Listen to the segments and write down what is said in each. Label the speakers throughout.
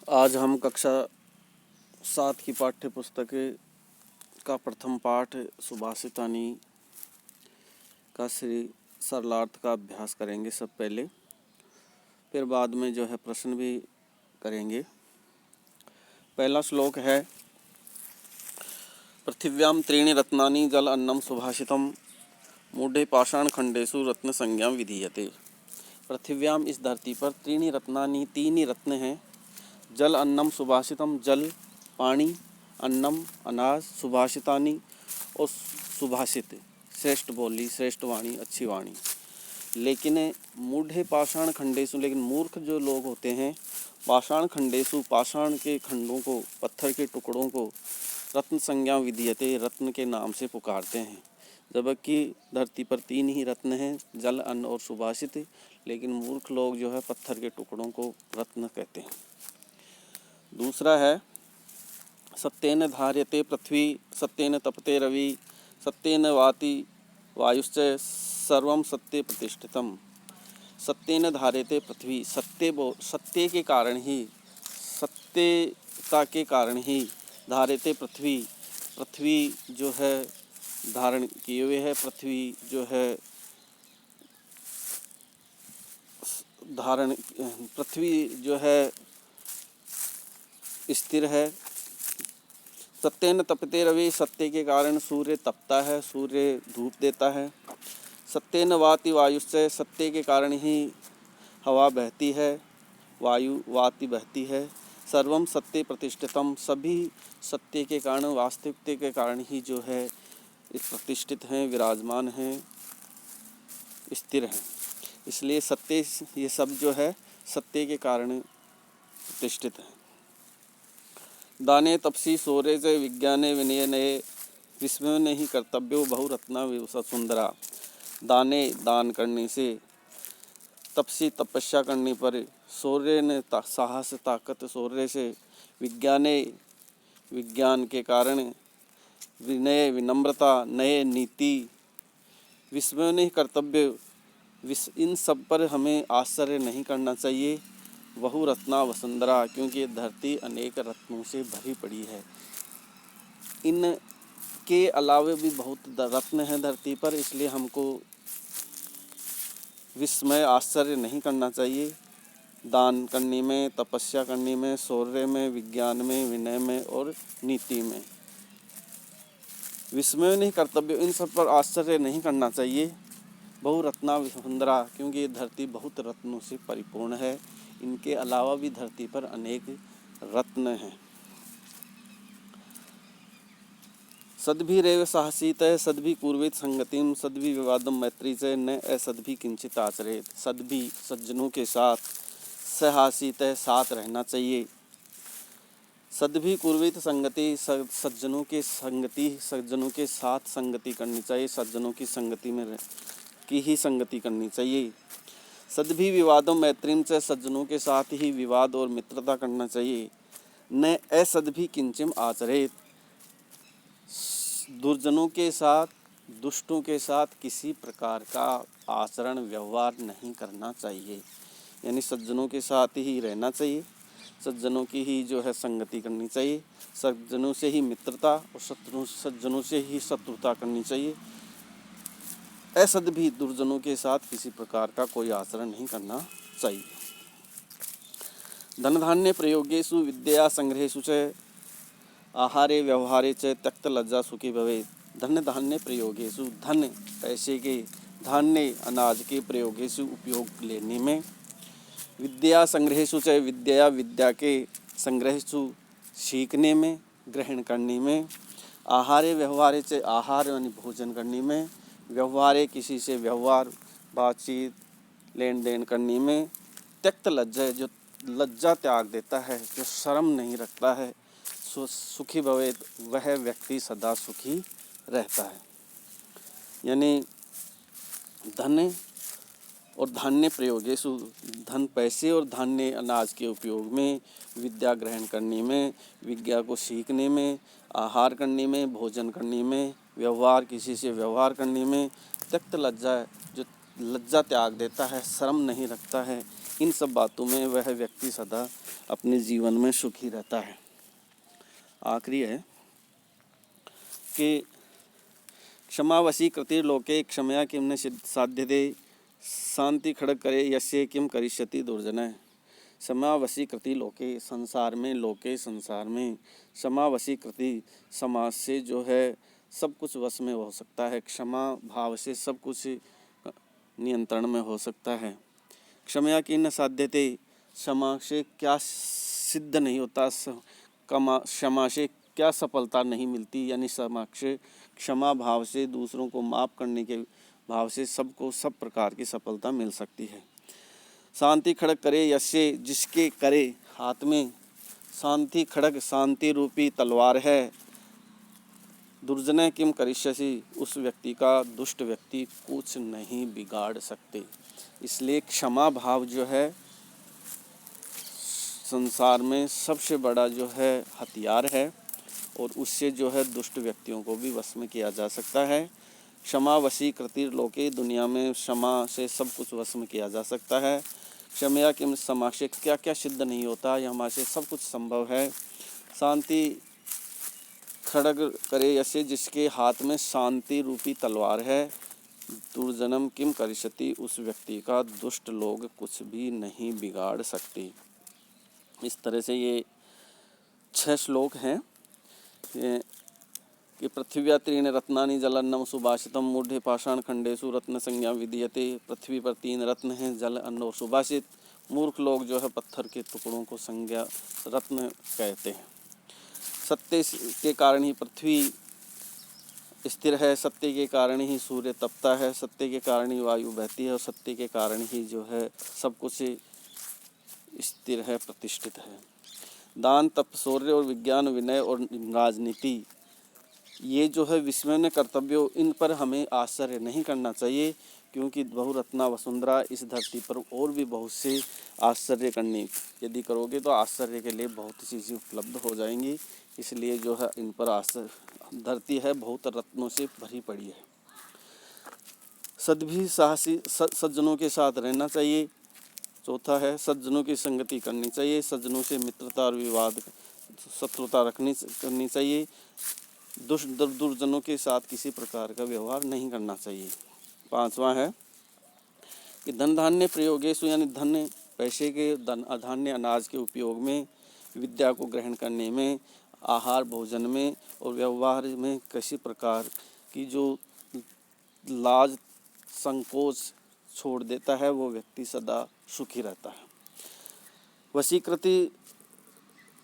Speaker 1: आज हम कक्षा 7 की पाठ्य पुस्तक का प्रथम पाठ सुभाषितानी का श्री सरलार्थ का अभ्यास करेंगे सब पहले, फिर बाद में जो है प्रश्न भी करेंगे। पहला श्लोक है, पृथिव्याम त्रीणि रत्नानि जल अन्नम सुभाषितम मूढ़े पाषाण खंडेषु रत्न संज्ञा विधीयते। पृथिव्याम इस धरती पर त्रीणि रत्नानि तीन ही रत्न हैं। जल अन्नम सुभाषितम जल पानी, अन्नम अनाज, सुभाषितानी और सुभाषित श्रेष्ठ बोली, श्रेष्ठ वाणी, अच्छी वाणी। लेकिन मूढ़े पाषाण खंडेशु, लेकिन मूर्ख जो लोग होते हैं, पाषाण खंडेशु पाषाण के खंडों को, पत्थर के टुकड़ों को रत्न संज्ञा विधीयते रत्न के नाम से पुकारते हैं। जबकि धरती पर तीन ही रत्न हैं, जल, अन्न और सुभाषित, लेकिन मूर्ख लोग जो है पत्थर के टुकड़ों को रत्न कहते हैं। दूसरा है, सत्येन धार्यते पृथ्वी सत्येन तपते रवि सत्येन वाति वायुश्च सर्वं सत्ये प्रतिष्ठितम। सत्येन धार्यते पृथ्वी, सत्य के कारण ही, सत्यता के कारण ही धार्यते पृथ्वी, पृथ्वी जो है धारण किए हुए है, पृथ्वी जो है धारण, पृथ्वी जो है स्थिर है। सत्येन तपते रवि, सत्य के कारण सूर्य तपता है, सूर्य धूप देता है। सत्येन वाति वायुश्च, सत्य के कारण ही हवा बहती है, वायु वाति बहती है। सर्वम सत्य प्रतिष्ठितम, सभी सत्य के कारण, वास्तविकता के कारण ही जो है इस प्रतिष्ठित हैं, विराजमान हैं, स्थिर हैं। इसलिए सत्य, ये सब जो है सत्य के कारण प्रतिष्ठित है। दाने तपसी सौर्य से विज्ञाने विनय नये विस्मय नहीं कर्तव्यो बहुरत्ना विवसा सुंदरा। दाने दान करने से, तपसी तपस्या करने पर, शौर्य ने साहस ताकत शौर्य से, विज्ञाने विज्ञान के कारण, विनय विनम्रता, नए नीति, विस्मय नहीं कर्तव्य, इन सब पर हमें आश्चर्य नहीं करना चाहिए। बहु रत्ना वसुंधरा, क्योंकि धरती अनेक रत्नों से भरी पड़ी है। इन के अलावे भी बहुत रत्न हैं धरती पर, इसलिए हमको विस्मय आश्चर्य नहीं करना चाहिए। दान करने में, तपस्या करने में, शौर्य में, विज्ञान में, विनय में और नीति में विस्मय नहीं कर्तव्य, इन सब पर आश्चर्य नहीं करना चाहिए। बहुरत्ना वसुंधरा, क्योंकि ये धरती बहुत रत्नों से परिपूर्ण है। इनके अलावा भी धरती पर अनेक रत्न हैं। सद्भिरेव साहसीत सद्भि कुर्वेत संगतिम सद्भि विवादम मैत्री च न असद्भि किंचित आचरेत। सद्भि सज्जनों के साथ, साहसीत साथ रहना चाहिए। सद्भि कुर्वेत संगति, सज्जनों के संगति, सज्जनों के साथ संगति करनी चाहिए, सज्जनों की संगति में की ही संगति करनी चाहिए। सद्भि विवादों मैत्रीम से, सज्जनों के साथ ही विवाद और मित्रता करना चाहिए। न असद्भि किंचिम आचरेत, दुर्जनों के साथ, दुष्टों के साथ किसी प्रकार का आचरण व्यवहार नहीं करना चाहिए। यानी सज्जनों के साथ ही रहना चाहिए, सज्जनों की ही जो है संगति करनी चाहिए, सज्जनों से ही मित्रता और सज्जनों से ही शत्रुता करनी चाहिए। असद्भि, दुर्जनों के साथ किसी प्रकार का कोई आचरण नहीं करना चाहिए। धन धान्य प्रयोगेषु विद्या संग्रहेषु च आहारे व्यवहारे च त्यक्त लज्जा सुखी भवेत्। धन धान्य प्रयोगेषु, धन पैसे के, धान्य अनाज के, प्रयोगेषु उपयोग लेने में, विद्या संग्रहेषु च विद्या विद्या के, संग्रहेषु सीखने में, ग्रहण करने में, आहारे व्यवहारे च आहार यानी भोजन करने में, व्यवहारे किसी से व्यवहार बातचीत लेन देन करने में, त्यक्त लज्जा जो लज्जा त्याग देता है, जो शर्म नहीं रखता है, सुखी भवेत्, वह व्यक्ति सदा सुखी रहता है। यानी धन और धान्य प्रयोगेषु, धन पैसे और धान्य अनाज के उपयोग में, विद्या ग्रहण करने में, विद्या को सीखने में, आहार करने में, भोजन करने में, व्यवहार किसी से व्यवहार करने में, त्यक्त लज्जा जो लज्जा त्याग देता है, शर्म नहीं रखता है, इन सब बातों में वह व्यक्ति सदा अपने जीवन में सुखी रहता है। आखिरी है कि क्षमावशी कृतिर्लोके क्षमया किं न साध्यते शांति खड़ग करे यस्य किम करिष्यति दुर्जनः। क्षमावशी कृति लोके, संसार में, लोके संसार में, क्षमावशी कृति समाज से जो है सब कुछ वश में हो सकता है। क्षमा भाव से सब कुछ नियंत्रण में हो सकता है। क्षमया की न साध्यते, क्षमा से क्या सिद्ध नहीं होता, क्षमा से क्या सफलता नहीं मिलती, यानी क्षमा भाव से दूसरों को माफ़ करने के भाव से सबको सब प्रकार की सफलता मिल सकती है। शांति खड़ग करे यस्य, जिसके करे हाथ में शांति खड़ग शांति रूपी तलवार है, दुर्जनः किम करिष्यसि, उस व्यक्ति का दुष्ट व्यक्ति कुछ नहीं बिगाड़ सकते। इसलिए क्षमा भाव जो है संसार में सबसे बड़ा जो है हथियार है और उससे जो है दुष्ट व्यक्तियों को भी वश में किया जा सकता है। क्षमा वशी कृतिर लोके, दुनिया में क्षमा से सब कुछ वश में किया जा सकता है। क्षमया किम, क्षमा से क्या क्या सिद्ध नहीं होता, यह हमारे से सब कुछ संभव है। शांति खड़ग करे ऐसे, जिसके हाथ में शांति रूपी तलवार है, दुर्जनम किम करिष्यति, उस व्यक्ति का दुष्ट लोग कुछ भी नहीं बिगाड़ सकते। इस तरह से ये 6 श्लोक हैं कि पृथ्व्या त्रीणि रत्नानि जलान्नम सुभाषितम मूढ़े पाषाण खंडेषु रत्न संज्ञा विधीयते। पृथ्वी पर 3 रत्न हैं, जल, अन्न और सुभाषित। मूर्ख लोग जो है पत्थर के टुकड़ों को संज्ञा रत्न कहते हैं। सत्य के कारण ही पृथ्वी स्थिर है, सत्य के कारण ही सूर्य तपता है, सत्य के कारण ही वायु बहती है और सत्य के कारण ही जो है सब कुछ स्थिर है, प्रतिष्ठित है। दान, तप, शौर्य और विज्ञान, विनय और राजनीति, ये जो है विस्मरणीय कर्तव्यों, इन पर हमें आश्चर्य नहीं करना चाहिए, क्योंकि बहुरत्ना वसुंधरा, इस धरती पर और भी बहुत से आश्चर्य करने यदि करोगे तो आश्चर्य के लिए बहुत चीज़ें उपलब्ध हो जाएंगी। इसलिए जो है इन पर आश्चर्य, धरती है बहुत रत्नों से भरी पड़ी है। सद्भी साहसी, सज्जनों के साथ रहना चाहिए। चौथा है सज्जनों की संगति करनी चाहिए, सज्जनों से मित्रता और विवाद शत्रुता करनी चाहिए। दुर्जनों के साथ किसी प्रकार का व्यवहार नहीं करना चाहिए। 5वां है कि धन धान्य प्रयोगेषु, यानी धन पैसे के, धान्य अनाज के उपयोग में, विद्या को ग्रहण करने में, आहार भोजन में और व्यवहार में किसी प्रकार की जो लाज संकोच छोड़ देता है वो व्यक्ति सदा सुखी रहता है। वशीकृति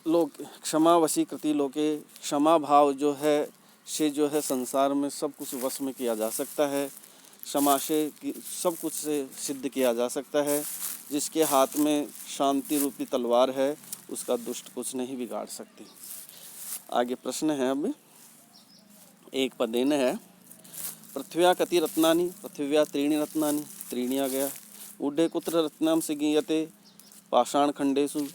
Speaker 1: लोग, क्षमा वशीकृति लोके, क्षमा भाव जो है से जो है संसार में सब कुछ वश में किया जा सकता है। क्षमा से सब कुछ से सिद्ध किया जा सकता है। जिसके हाथ में शांति रूपी तलवार है उसका दुष्ट कुछ नहीं बिगाड़ सकती। आगे प्रश्न है, अब एक पदेन है, पृथ्व्या कति रत्नानि, पृथ्व्या त्रीणि रत्नानि, त्रीणि आ गया। ऊढ़े कुत्र रत्नाम से गीयते, पाषाण खंडेषु,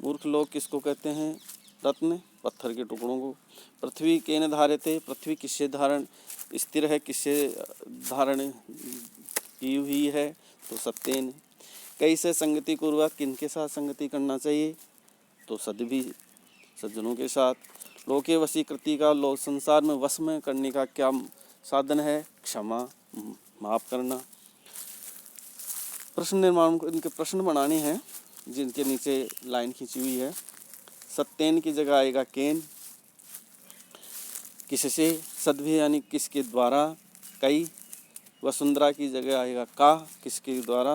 Speaker 1: मूर्ख लोग किसको कहते हैं, रत्न, पत्थर के टुकड़ों को। पृथ्वी केन धार्यते, पृथ्वी किससे धारण स्थिर है, किससे धारण की हुई है, तो सत्येन। कैसे संगति कुर्वत, किनके साथ संगति करना चाहिए, तो सद्भी, सज्जनों के साथ। लोके वशीकृति का, लोग संसार में वश में करने का क्या साधन है, क्षमा, माफ करना। प्रश्न निर्माण, इनके प्रश्न बनाने हैं जिनके नीचे लाइन खींची हुई है। सत्येन की जगह आएगा केन, किससे, सद्भी यानी किसके द्वारा, कई। वसुंधरा की जगह आएगा का, किसके द्वारा।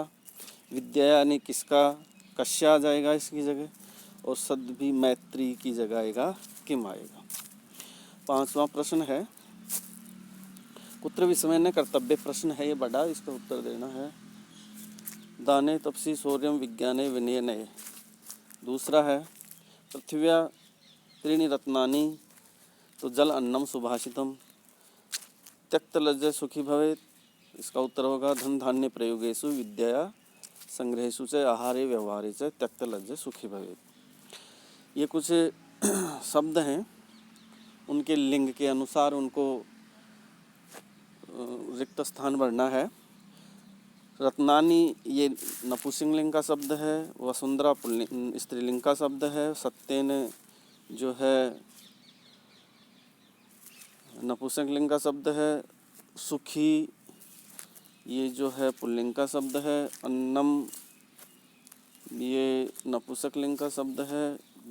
Speaker 1: विद्या यानी किसका, कश्य आ जाएगा इसकी जगह। और सद्भी मैत्री की जगह आएगा किम आएगा। 5वां प्रश्न है, कुत्र विस्मयन कर्तव्य, प्रश्न है ये बड़ा, इसका उत्तर देना है। दाने तपसी शौर्यम विज्ञाने विनयने। दूसरा है पृथ्व्या त्रीणि रत्नानि, तो जल, अन्नम, सुभाषितम। त्यक्त लज्ज सुखी भवेत्, इसका उत्तर होगा धन धान्य प्रयोगेषु विद्या संग्रहेषु च आहारे व्यवहारे च त्यक्त लज्ज सुखी भवेत्। ये कुछ शब्द हैं, उनके लिंग के अनुसार उनको रिक्त स्थान भरना है। रत्नानी ये नपुंसकलिंग का शब्द है, वसुंधरा स्त्रीलिंग का शब्द है, सत्येन जो है नपुंसकलिंग का शब्द है, सुखी ये जो है पुल्लिंग का शब्द है, अन्नम ये नपुंसकलिंग का शब्द है,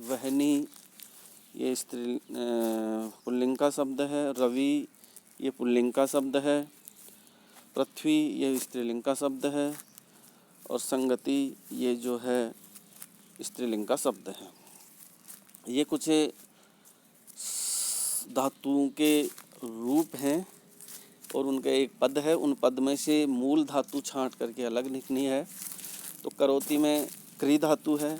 Speaker 1: वहनी ये पुल्लिंग का शब्द है, रवि ये पुल्लिंग का शब्द है, पृथ्वी ये स्त्रीलिंग का शब्द है और संगति ये जो है स्त्रीलिंग का शब्द है। ये कुछ धातुओं के रूप हैं और उनका एक पद है। उन पद में से मूल धातु छांट करके अलग लिखनी है। तो करोति में क्री धातु है,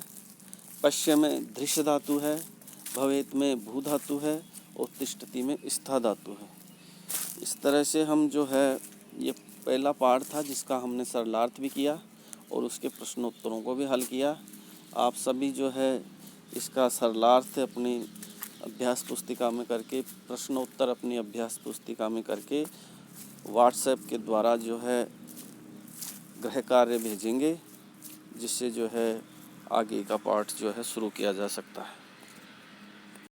Speaker 1: पश्य में दृश्य धातु है, भवेत में भू धातु है और तिष्ठति में स्था धातु है। इस तरह से हम जो है ये पहला पाठ था जिसका हमने सरलार्थ भी किया और उसके प्रश्नोत्तरों को भी हल किया। आप सभी जो है इसका सरलार्थ अपनी अभ्यास पुस्तिका में करके, प्रश्नोत्तर अपनी अभ्यास पुस्तिका में करके व्हाट्सएप के द्वारा जो है गृह कार्य भेजेंगे, जिससे जो है आगे का पाठ जो है शुरू किया जा सकता है।